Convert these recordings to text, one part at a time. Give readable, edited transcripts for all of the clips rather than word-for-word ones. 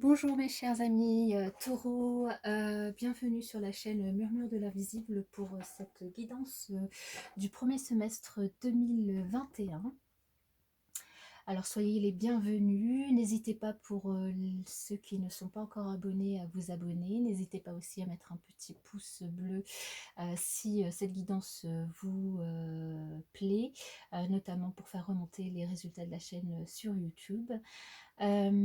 Bonjour mes chers amis taureaux, bienvenue sur la chaîne Murmure de l'Invisible pour cette guidance du premier semestre 2021. Alors soyez les bienvenus, n'hésitez pas pour ceux qui ne sont pas encore abonnés à vous abonner, n'hésitez pas aussi à mettre un petit pouce bleu si cette guidance vous plaît, notamment pour faire remonter les résultats de la chaîne sur YouTube. Quel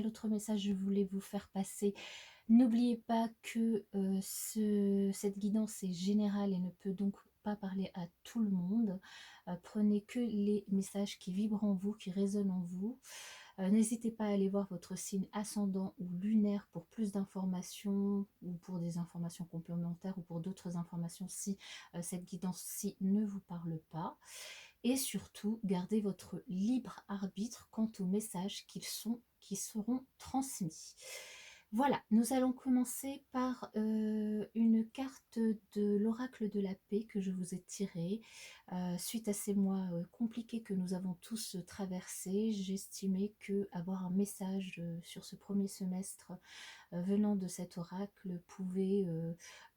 autre message je voulais vous faire passer? N'oubliez pas que cette guidance est générale et ne peut donc pas parler à tout le monde. Prenez que les messages qui vibrent en vous, qui résonnent en vous. N'hésitez pas à aller voir votre signe ascendant ou lunaire pour plus d'informations ou pour des informations complémentaires ou pour d'autres informations si cette guidance-ci ne vous parle pas. Et surtout, gardez votre libre arbitre quant aux messages qui seront transmis. Voilà, nous allons commencer par une carte de l'oracle de la paix que je vous ai tirée. Suite à ces mois compliqués que nous avons tous traversés, j'estimais que avoir un message sur ce premier semestre venant de cet oracle pouvait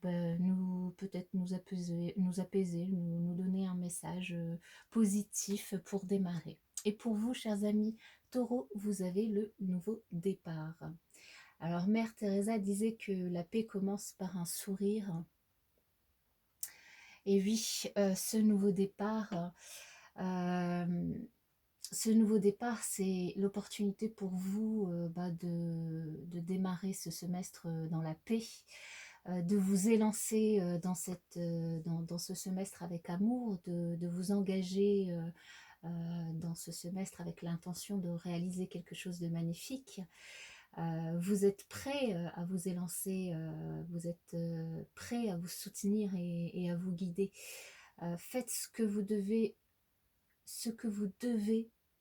peut-être nous apaiser, nous donner un message positif pour démarrer. Et pour vous, chers amis taureaux, vous avez le nouveau départ. Alors, Mère Teresa disait que la paix commence par un sourire. Et oui, ce nouveau départ, c'est l'opportunité pour vous de démarrer ce semestre dans la paix, de vous élancer dans ce semestre avec amour, de vous engager dans ce semestre avec l'intention de réaliser quelque chose de magnifique. Vous êtes prêt à vous élancer, vous êtes prêt à vous soutenir et à vous guider. Faites ce que vous devez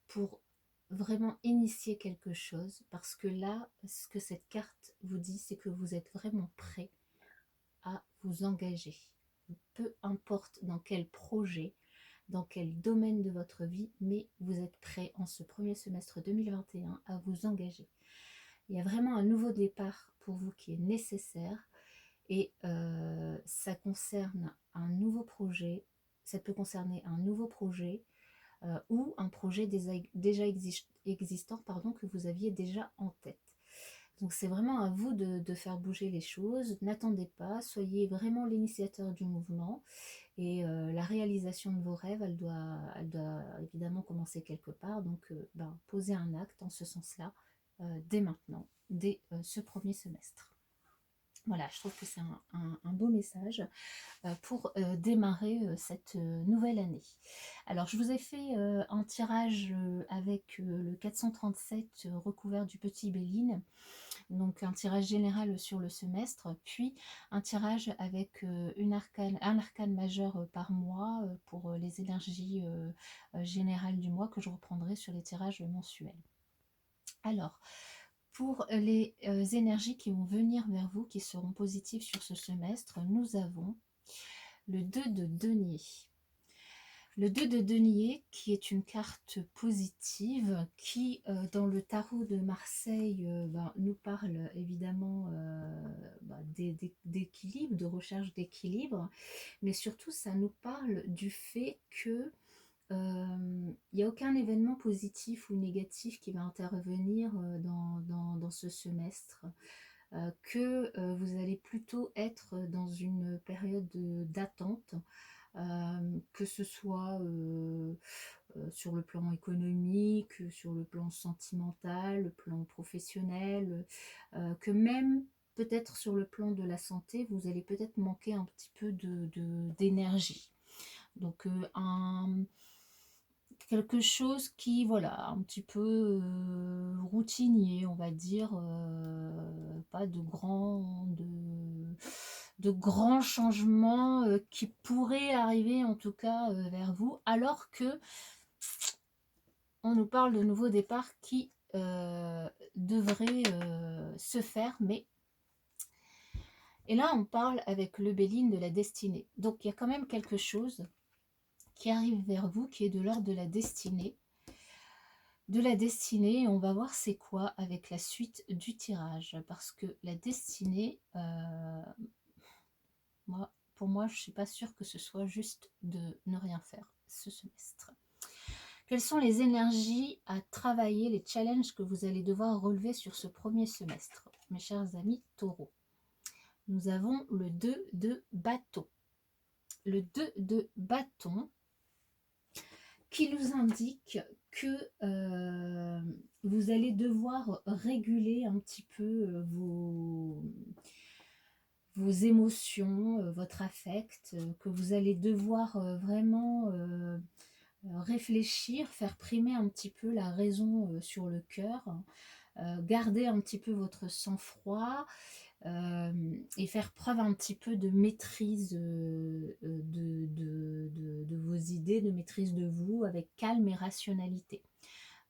pour vraiment initier quelque chose, parce que là, ce que cette carte vous dit, c'est que vous êtes vraiment prêt à vous engager. Peu importe dans quel projet, dans quel domaine de votre vie, mais vous êtes prêt en ce premier semestre 2021 à vous engager. Il y a vraiment un nouveau départ pour vous qui est nécessaire et ça concerne un nouveau projet, ça peut concerner un nouveau projet ou un projet déjà existant que vous aviez déjà en tête. Donc c'est vraiment à vous de faire bouger les choses, n'attendez pas, soyez vraiment l'initiateur du mouvement et la réalisation de vos rêves, elle doit évidemment commencer quelque part, donc posez un acte en ce sens-là dès maintenant, dès ce premier semestre. Voilà, je trouve que c'est un beau message pour démarrer cette nouvelle année. Alors, je vous ai fait un tirage avec le 437 recouvert du petit Béline, donc un tirage général sur le semestre, puis un tirage avec un arcane majeur par mois pour les énergies générales du mois que je reprendrai sur les tirages mensuels. Alors, pour les énergies qui vont venir vers vous, qui seront positives sur ce semestre, nous avons le 2 de denier. Le 2 de denier, qui est une carte positive, qui, dans le tarot de Marseille, nous parle évidemment d'équilibre, de recherche d'équilibre, mais surtout, ça nous parle du fait que il n'y a aucun événement positif ou négatif qui va intervenir dans ce semestre, que vous allez plutôt être dans une période d'attente, que ce soit sur le plan économique, sur le plan sentimental, le plan professionnel, que même peut-être sur le plan de la santé, vous allez peut-être manquer un petit peu d'énergie. Donc quelque chose qui, voilà, un petit peu routinier, on va dire, pas de grands changements qui pourraient arriver en tout cas vers vous, alors que on nous parle de nouveaux départs qui devraient se faire, mais et là on parle avec le Béline de la destinée, donc il y a quand même quelque chose qui arrive vers vous qui est de l'ordre de la destinée. de la destinée. On va voir c'est quoi avec la suite du tirage. Parce que la destinée, pour moi, je ne suis pas sûre que ce soit juste de ne rien faire ce semestre. Quelles sont les énergies à travailler, les challenges que vous allez devoir relever sur ce premier semestre, mes chers amis taureaux? Nous avons le 2 de bâton. Le 2 de bâton qui nous indique que vous allez devoir réguler un petit peu vos émotions, votre affect, que vous allez devoir vraiment réfléchir, faire primer un petit peu la raison sur le cœur, garder un petit peu votre sang-froid et faire preuve un petit peu de maîtrise de vos idées, de maîtrise de vous, avec calme et rationalité.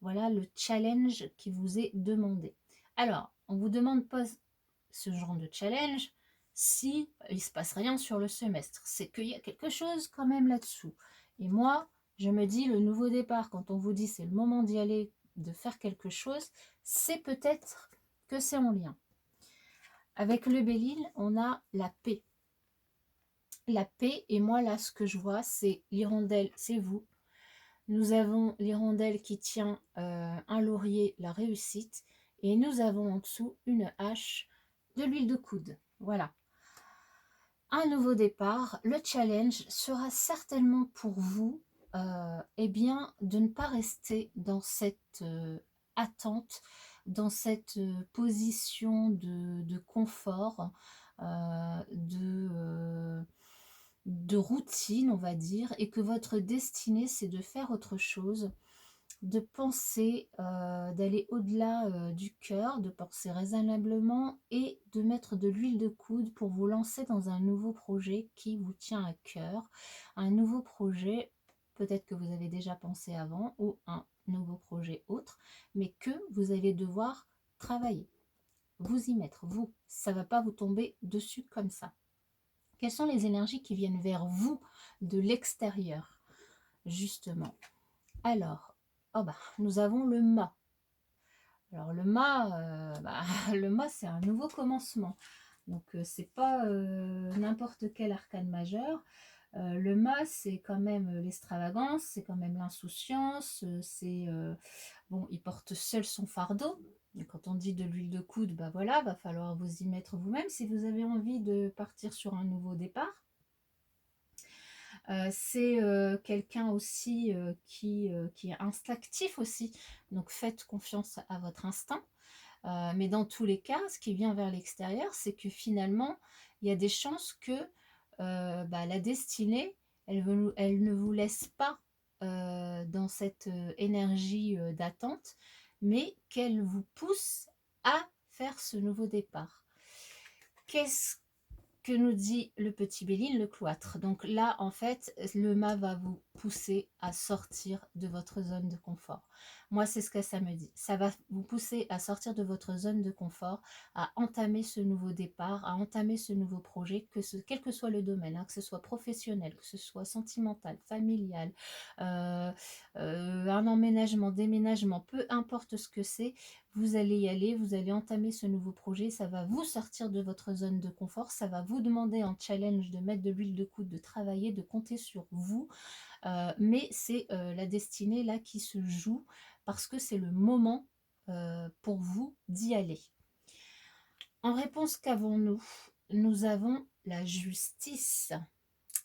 Voilà le challenge qui vous est demandé. Alors, on vous demande pas ce genre de challenge si il se passe rien sur le semestre. C'est qu'il y a quelque chose quand même là-dessous. Et moi, je me dis, le nouveau départ, quand on vous dit c'est le moment d'y aller, de faire quelque chose, c'est peut-être que c'est en lien. Avec le Bélier, on a la paix. La paix, et moi là, ce que je vois, c'est l'hirondelle, c'est vous. Nous avons l'hirondelle qui tient un laurier, la réussite, et nous avons en dessous une hache, de l'huile de coude. Voilà. Un nouveau départ. Le challenge sera certainement pour vous eh bien, de ne pas rester dans cette attente, dans cette position de confort, de routine, on va dire, et que votre destinée, c'est de faire autre chose, de penser, d'aller au-delà du cœur, de penser raisonnablement et de mettre de l'huile de coude pour vous lancer dans un nouveau projet qui vous tient à cœur. Un nouveau projet, peut-être que vous avez déjà pensé avant, ou un nouveau projet autre, mais que vous allez devoir travailler, vous y mettre, vous. Ça ne va pas vous tomber dessus comme ça. Quelles sont les énergies qui viennent vers vous de l'extérieur, justement? Alors, oh bah, nous avons le mât. Alors le mât, le mât c'est un nouveau commencement. Donc c'est pas n'importe quel arcane majeur. Le mât c'est quand même l'extravagance, c'est quand même l'insouciance, c'est bon, il porte seul son fardeau. Et quand on dit de l'huile de coude, bah voilà, va falloir vous y mettre vous-même si vous avez envie de partir sur un nouveau départ. C'est quelqu'un aussi qui est instinctif aussi, donc faites confiance à votre instinct. Mais dans tous les cas, ce qui vient vers l'extérieur, c'est que finalement, il y a des chances que la destinée, elle ne vous laisse pas dans cette énergie d'attente, mais qu'elle vous pousse à faire ce nouveau départ. Qu'est-ce que nous dit le petit Béline, le cloître? Donc là, en fait, le mât va vous pousser à sortir de votre zone de confort. Moi, c'est ce que ça me dit. Ça va vous pousser à sortir de votre zone de confort, à entamer ce nouveau départ, à entamer ce nouveau projet, quel que soit le domaine, hein, que ce soit professionnel, que ce soit sentimental, familial, un emménagement, déménagement, peu importe ce que c'est, vous allez y aller, vous allez entamer ce nouveau projet, ça va vous sortir de votre zone de confort, ça va vous demander en challenge de mettre de l'huile de coude, de travailler, de compter sur vous, mais c'est la destinée là qui se joue parce que c'est le moment pour vous d'y aller. En réponse, qu'avons-nous? Nous avons la justice,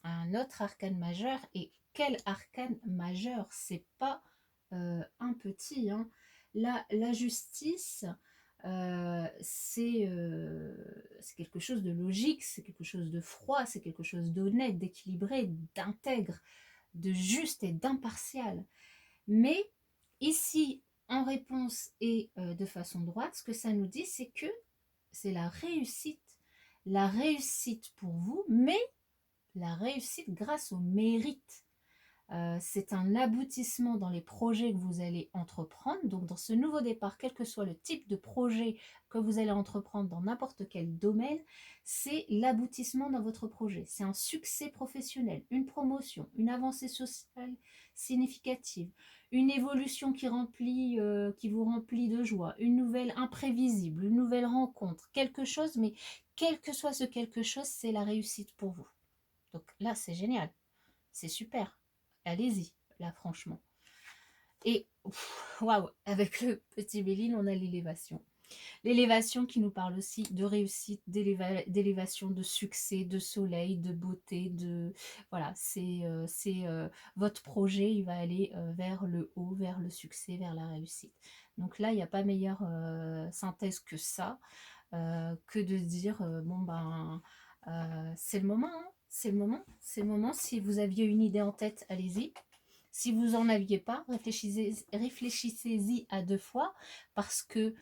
un autre arcane majeur, et quel arcane majeur? C'est pas un petit, hein. La justice, c'est quelque chose de logique, c'est quelque chose de froid, c'est quelque chose d'honnête, d'équilibré, d'intègre, de juste et d'impartial. Mais ici, en réponse et de façon droite, ce que ça nous dit, c'est que c'est la réussite. La réussite pour vous, mais la réussite grâce au mérite. C'est un aboutissement dans les projets que vous allez entreprendre. Donc dans ce nouveau départ, quel que soit le type de projet que vous allez entreprendre dans n'importe quel domaine, c'est l'aboutissement dans votre projet. C'est un succès professionnel, une promotion, une avancée sociale. significative, une évolution qui vous remplit de joie, une nouvelle imprévisible, une nouvelle rencontre, quelque chose, mais quel que soit ce quelque chose, c'est la réussite pour vous. Donc là, c'est génial, c'est super. Allez-y, là, franchement. Et waouh, avec le petit Béline, on a l'élévation. L'élévation qui nous parle aussi de réussite, d'élévation, de succès, de soleil, de beauté, de voilà, c'est votre projet, il va aller vers le haut, vers le succès, vers la réussite. Donc là, il n'y a pas meilleure synthèse que ça, que de dire bon ben c'est le moment, hein, c'est le moment, c'est le moment. Si vous aviez une idée en tête, allez-y. Si vous n'en aviez pas, réfléchissez-y à 2 fois parce que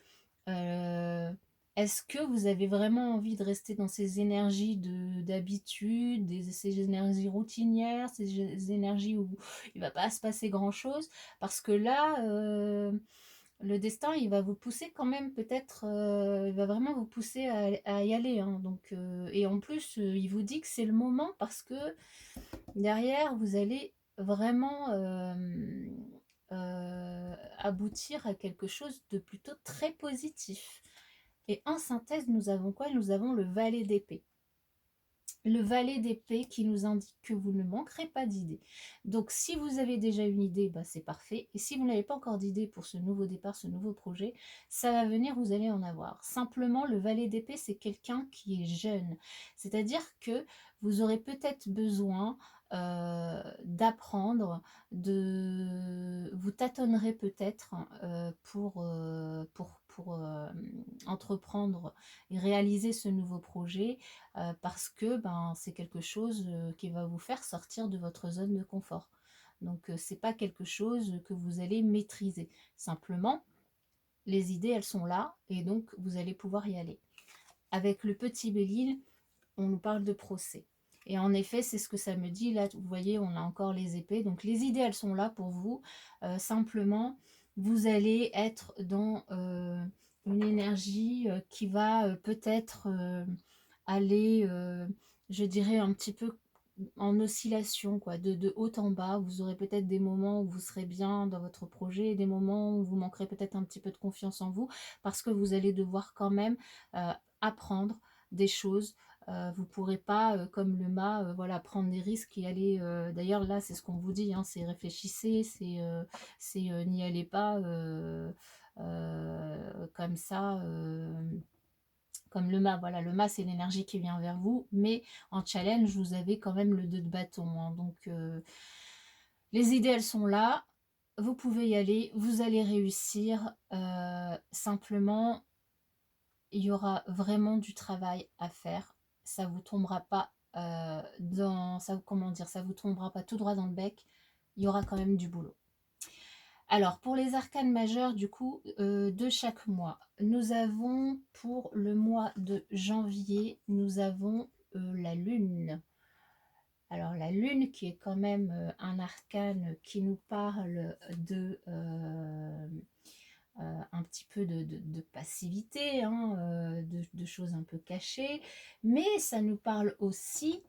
est-ce que vous avez vraiment envie de rester dans ces énergies d'habitude, ces énergies routinières, ces énergies où il ne va pas se passer grand-chose? Parce que là, le destin, il va vous pousser quand même peut-être, il va vraiment vous pousser à y aller, hein. Donc, et en plus, il vous dit que c'est le moment parce que derrière, vous allez vraiment aboutir à quelque chose de plutôt très positif. Et en synthèse, nous avons quoi? Nous avons le valet d'épée. Le valet d'épée qui nous indique que vous ne manquerez pas d'idées. Donc si vous avez déjà une idée, bah, c'est parfait. Et si vous n'avez pas encore d'idée pour ce nouveau départ, ce nouveau projet, ça va venir, vous allez en avoir. Simplement, le valet d'épée, c'est quelqu'un qui est jeune. C'est-à-dire que vous aurez peut-être besoin d'apprendre, vous tâtonnerez peut-être pour entreprendre et réaliser ce nouveau projet parce que ben, c'est quelque chose qui va vous faire sortir de votre zone de confort. Donc c'est pas quelque chose que vous allez maîtriser. Simplement, les idées, elles sont là et donc vous allez pouvoir y aller. Avec le petit Bélier, on nous parle de procès. Et en effet, c'est ce que ça me dit. Là, vous voyez, on a encore les épées. Donc les idées, elles sont là pour vous. Simplement, vous allez être dans une énergie qui va peut-être aller, je dirais, un petit peu en oscillation, quoi, de haut en bas. Vous aurez peut-être des moments où vous serez bien dans votre projet et des moments où vous manquerez peut-être un petit peu de confiance en vous parce que vous allez devoir quand même apprendre des choses. Vous ne pourrez pas, comme le mât, voilà, prendre des risques et aller. D'ailleurs, là, c'est ce qu'on vous dit, hein, c'est réfléchissez, c'est n'y allez pas comme ça. Comme le mât, voilà, le mât c'est l'énergie qui vient vers vous, mais en challenge vous avez quand même le 2 de bâton, hein. Donc les idées elles sont là, vous pouvez y aller, vous allez réussir, simplement il y aura vraiment du travail à faire, ça vous tombera pas dans ça, comment dire, ça vous tombera pas tout droit dans le bec, il y aura quand même du boulot. Alors, pour les arcanes majeures, du coup, de chaque mois, nous avons pour le mois de janvier, nous avons la lune. Alors, la lune qui est quand même un arcane qui nous parle de un petit peu de passivité, hein, de choses un peu cachées, mais ça nous parle aussi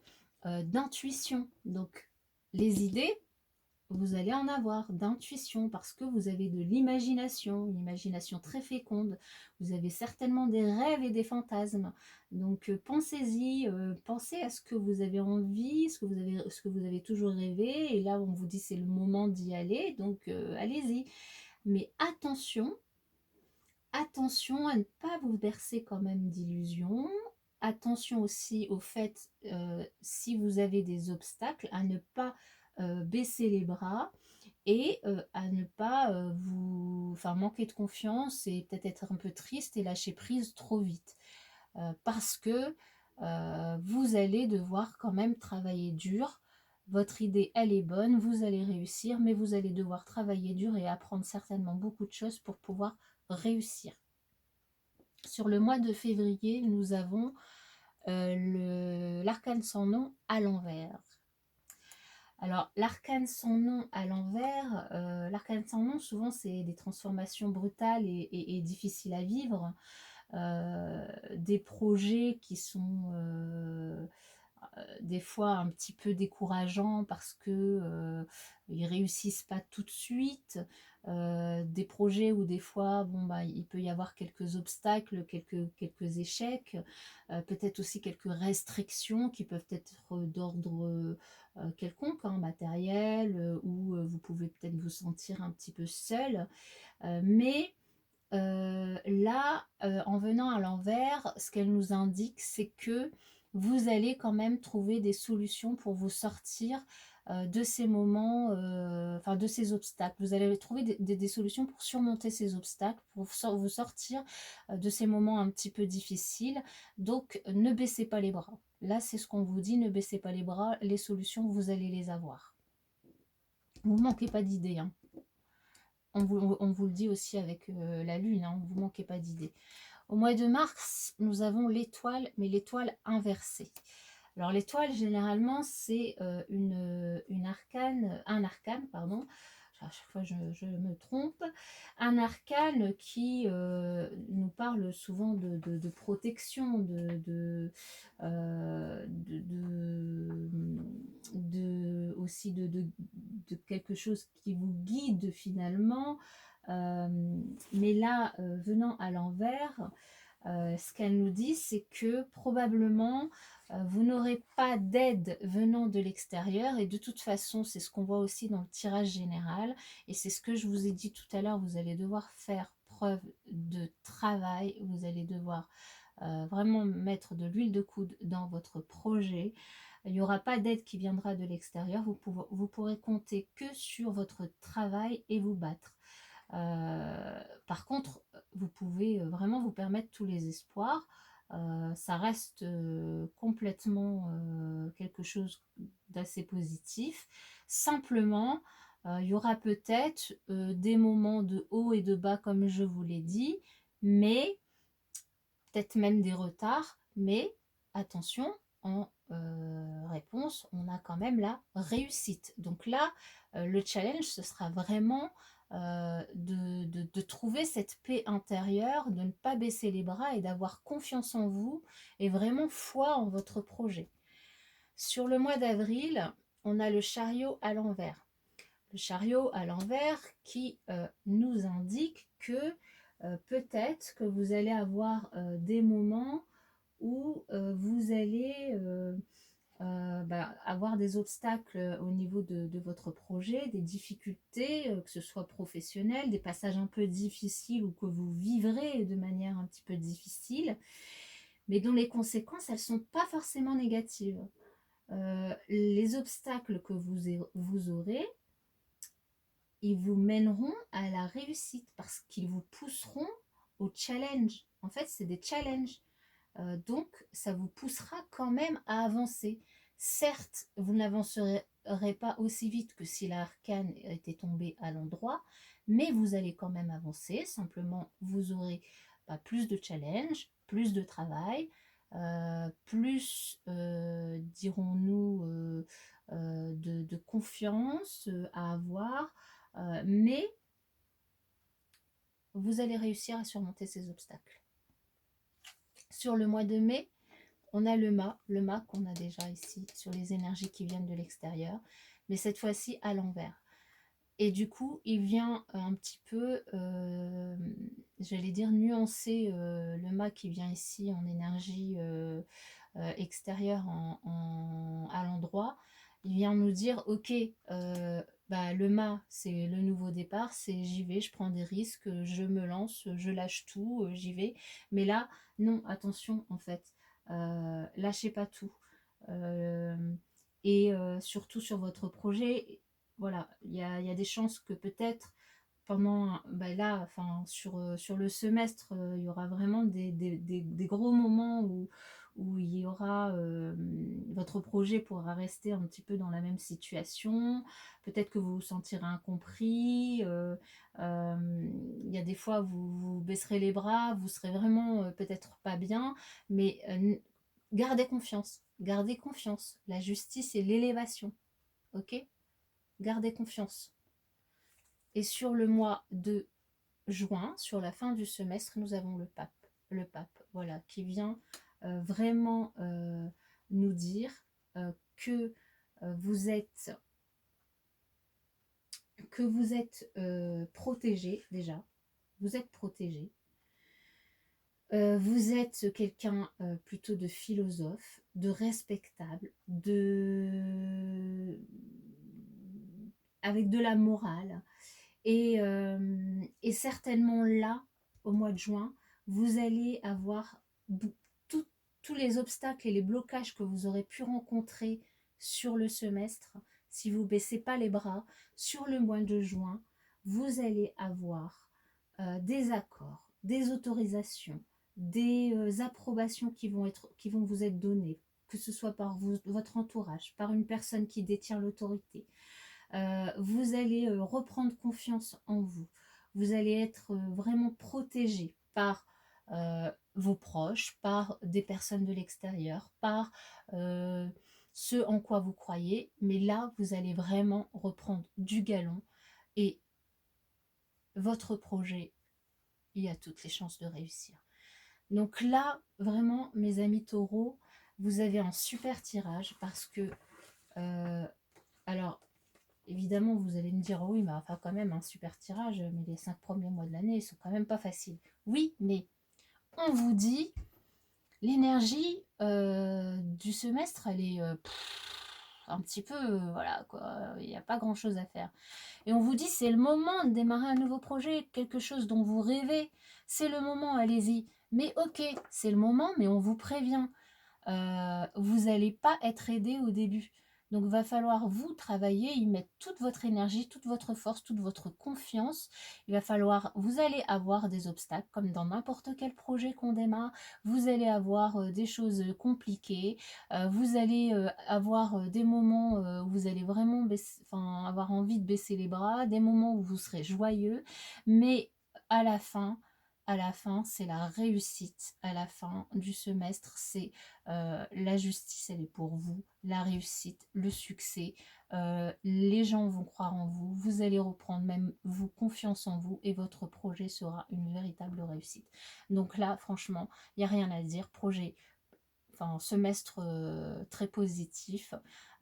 d'intuition. Donc, les idées, vous allez en avoir d'intuition parce que vous avez de l'imagination, une imagination très féconde. Vous avez certainement des rêves et des fantasmes. Donc pensez-y, pensez à ce que vous avez envie, ce que vous avez toujours rêvé. Et là, on vous dit c'est le moment d'y aller, donc allez-y. Mais attention, attention à ne pas vous bercer quand même d'illusions. Attention aussi au fait, si vous avez des obstacles, à ne pas baisser les bras et à ne pas manquer de confiance et peut-être être un peu triste et lâcher prise trop vite. Parce que vous allez devoir quand même travailler dur. Votre idée, elle est bonne, vous allez réussir, mais vous allez devoir travailler dur et apprendre certainement beaucoup de choses pour pouvoir réussir. Sur le mois de février, nous avons l'arcane sans nom à l'envers. Alors, l'arcane sans nom à l'envers, l'arcane sans nom, souvent, c'est des transformations brutales et difficiles à vivre, des projets qui sont des fois un petit peu décourageants parce que ils réussissent pas tout de suite, des projets où des fois, bon, bah, il peut y avoir quelques obstacles, quelques échecs, peut-être aussi quelques restrictions qui peuvent être d'ordre quelconque, hein, matériel, ou vous pouvez peut-être vous sentir un petit peu seul, mais là, en venant à l'envers, ce qu'elle nous indique, c'est que vous allez quand même trouver des solutions pour vous sortir de ces moments, enfin de ces obstacles. Vous allez trouver des solutions pour surmonter ces obstacles, pour vous sortir de ces moments un petit peu difficiles. Donc, ne baissez pas les bras. Là, c'est ce qu'on vous dit, ne baissez pas les bras. Les solutions, vous allez les avoir. Vous ne manquez pas d'idées, hein. On vous le dit aussi avec la lune, hein, vous ne manquez pas d'idées. Au mois de mars, nous avons l'étoile, mais l'étoile inversée. Alors l'étoile, généralement, c'est une arcane, un arcane, pardon. À chaque fois, je me trompe. Un arcane qui nous parle souvent de protection, aussi de quelque chose qui vous guide finalement. Mais là, venant à l'envers, ce qu'elle nous dit, c'est que probablement vous n'aurez pas d'aide venant de l'extérieur, et de toute façon, c'est ce qu'on voit aussi dans le tirage général, et c'est ce que je vous ai dit tout à l'heure, vous allez devoir faire preuve de travail, vous allez devoir vraiment mettre de l'huile de coude dans votre projet. Il n'y aura pas d'aide qui viendra de l'extérieur, vous pourrez compter que sur votre travail et vous battre. Par contre, vous pouvez vraiment vous permettre tous les espoirs. Ça reste complètement quelque chose d'assez positif. Simplement, il y aura peut-être des moments de haut et de bas, comme je vous l'ai dit, mais peut-être même des retards. Mais attention, en réponse, on a quand même la réussite. Donc là, le challenge, ce sera vraiment de trouver cette paix intérieure, de ne pas baisser les bras et d'avoir confiance en vous et vraiment foi en votre projet. Sur le mois d'avril, on a le chariot à l'envers. Le chariot à l'envers qui nous indique que peut-être que vous allez avoir des moments où vous allez avoir des obstacles au niveau de votre projet, des difficultés, que ce soit professionnelles, des passages un peu difficiles ou que vous vivrez de manière un petit peu difficile, mais dont les conséquences, elles ne sont pas forcément négatives. Les obstacles que vous aurez, ils vous mèneront à la réussite parce qu'ils vous pousseront au challenge. En fait, c'est des challenges. Donc, ça vous poussera quand même à avancer. Certes, vous n'avancerez pas aussi vite que si l'arcane était tombé à l'endroit, mais vous allez quand même avancer. Simplement, vous aurez plus de challenge, plus de travail, plus, dirons-nous, de confiance à avoir, mais vous allez réussir à surmonter ces obstacles. Sur le mois de mai, on a le mât qu'on a déjà ici sur les énergies qui viennent de l'extérieur, mais cette fois-ci à l'envers. Et du coup, il vient un petit peu, j'allais dire, nuancer le mât qui vient ici en énergie extérieure à l'endroit. Il vient nous dire, ok, le mât, c'est le nouveau départ, c'est j'y vais, je prends des risques, je me lance, je lâche tout, j'y vais. Mais là, non, attention, en fait, lâchez pas tout. Euh, et surtout sur votre projet, voilà, il y a des chances que peut-être pendant, là, enfin, sur le semestre, il y aura vraiment des gros moments où il y aura, votre projet pourra rester un petit peu dans la même situation, peut-être que vous vous sentirez incompris, il y a des fois vous baisserez les bras, vous serez vraiment peut-être pas bien, mais gardez confiance, la justice et l'élévation, ok? Gardez confiance. Et sur le mois de juin, sur la fin du semestre, nous avons le pape, voilà, qui vient vraiment nous dire que vous êtes protégé déjà. Vous êtes protégé. Vous êtes quelqu'un plutôt de philosophe, de respectable, avec de la morale. Et certainement là, au mois de juin, vous allez avoir tout- tous les obstacles et les blocages que vous aurez pu rencontrer sur le semestre. Si vous ne baissez pas les bras, sur le mois de juin, vous allez avoir des accords, des autorisations, des approbations qui vont vous être données, que ce soit par votre entourage, par une personne qui détient l'autorité. Vous allez reprendre confiance en vous. Vous allez être vraiment protégé par vos proches, par des personnes de l'extérieur, par ce en quoi vous croyez. Mais là, vous allez vraiment reprendre du galon et votre projet, il y a toutes les chances de réussir. Donc là, vraiment, mes amis taureaux, vous avez un super tirage parce que, alors, évidemment, vous allez me dire, oui, mais enfin quand même un super tirage, mais les 5 premiers mois de l'année, ils sont quand même pas faciles. Oui, mais on vous dit, l'énergie du semestre, elle est un petit peu, voilà, quoi, il n'y a pas grand-chose à faire. Et on vous dit, c'est le moment de démarrer un nouveau projet, quelque chose dont vous rêvez, c'est le moment, allez-y. Mais ok, c'est le moment, mais on vous prévient. Vous n'allez pas être aidé au début. Donc, il va falloir vous travailler, y mettre toute votre énergie, toute votre force, toute votre confiance. Il va falloir, vous allez avoir des obstacles, comme dans n'importe quel projet qu'on démarre. Vous allez avoir des choses compliquées. Vous allez avoir des moments où vous allez vraiment avoir envie de baisser les bras, des moments où vous serez joyeux. Mais à la fin, c'est la réussite. À la fin du semestre, c'est la justice, elle est pour vous, la réussite, le succès, les gens vont croire en vous, vous allez reprendre même vous confiance en vous et votre projet sera une véritable réussite. Donc là, franchement, il n'y a rien à dire, projet, enfin semestre très positif.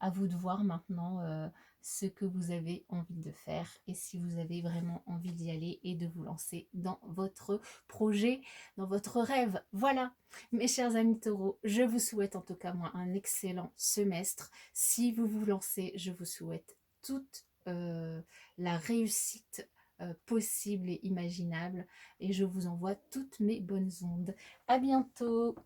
À vous de voir maintenant ce que vous avez envie de faire et si vous avez vraiment envie d'y aller et de vous lancer dans votre projet, dans votre rêve. Voilà, mes chers amis taureaux, je vous souhaite en tout cas moi un excellent semestre. Si vous vous lancez, je vous souhaite toute la réussite possible et imaginable et je vous envoie toutes mes bonnes ondes. À bientôt.